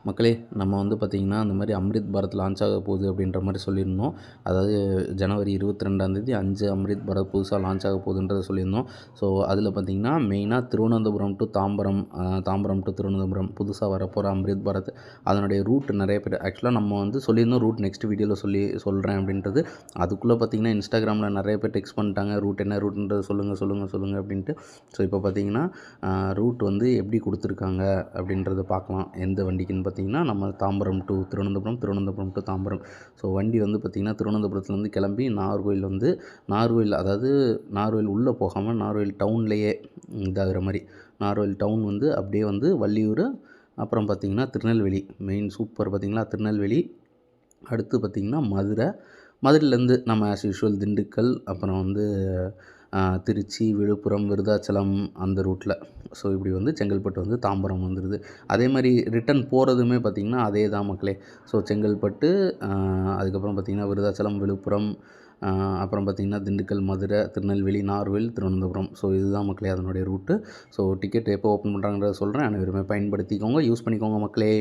மக்களே, நம்ம வந்து பார்த்திங்கன்னா, அந்த மாதிரி அம்ரித் பாரத் லான்ச் ஆக போகுது அப்படின்ற மாதிரி சொல்லியிருந்தோம். அதாவது ஜனவரி 22ஆந்தேதி 5 அம்ரித் பாரத் புதுசாக லான்ச் ஆக போகுதுன்றத சொல்லியிருந்தோம். ஸோ அதில் பார்த்திங்கன்னா, மெயினாக திருவனந்தபுரம் டு தாம்பரம், தாம்பரம் டு திருவனந்தபுரம் புதுசாக வரப்போகிற அம்ரித் பாரத் அதனுடைய ரூட் நிறைய பேர் ஆக்சுவலாக நம்ம வந்து சொல்லியிருந்தோம். ரூட் நெக்ஸ்ட் வீடியோவில் சொல்கிறேன் அப்படின்றது. அதுக்குள்ளே பார்த்திங்கன்னா, இன்ஸ்டாகிராமில் நிறைய பேர் டெக்ஸ்ட் பண்ணிட்டாங்க. ரூட் என்ன ரூட்ன்றது சொல்லுங்கள் அப்படின்ட்டு. ஸோ இப்போ பார்த்திங்கன்னா, ரூட் வந்து எப்படி கொடுத்துருக்காங்க அப்படின்றத பார்க்கலாம். எந்த வண்டிக்குன்னு பார்த்திங்கன்னா, நம்ம Tambaram to Thiruvananthapuram, Thiruvananthapuram to Tambaram. So வண்டி வந்து பார்த்திங்கன்னா, திருவனந்தபுரத்துலேருந்து கிளம்பி நாகர்கோவில், அதாவது நாகர்கோவில் உள்ளே போகாமல் நாகர்கோவில் டவுன்லேயே இதாகிற மாதிரி, நாகர்கோவில் டவுன் வந்து அப்படியே வந்து வள்ளியூர், அப்புறம் பார்த்திங்கன்னா திருநெல்வேலி. மெயின் சூப்பர் பார்த்திங்களா, திருநெல்வேலி. அடுத்து பார்த்திங்கன்னா மதுரையிலேருந்து நம்ம ஆஸ் யூஷுவல் திண்டுக்கல், அப்புறம் வந்து திருச்சி, விழுப்புரம், விருதாச்சலம் அந்த ரூட்டில். ஸோ இப்படி வந்து செங்கல்பட்டு வந்து தாம்பரம் வந்துடுது. அதே மாதிரி ரிட்டன் போகிறதுமே பார்த்திங்கன்னா அதே தான் மக்களே. ஸோ செங்கல்பட்டு, அதுக்கப்புறம் பார்த்திங்கன்னா விருதாச்சலம், விழுப்புரம், அப்புறம் பார்த்திங்கன்னா திண்டுக்கல், மதுரை, திருநெல்வேலி, நாகர்கோவில், திருவனந்தபுரம். ஸோ இதுதான் மக்களே அதனுடைய ரூட்டு. ஸோ டிக்கெட் எப்போ ஓப்பன் பண்ணுறாங்கன்றத சொல்கிறேன். அனைவருமே பயன்படுத்திக்கோங்க, யூஸ் பண்ணிக்கோங்க மக்களே.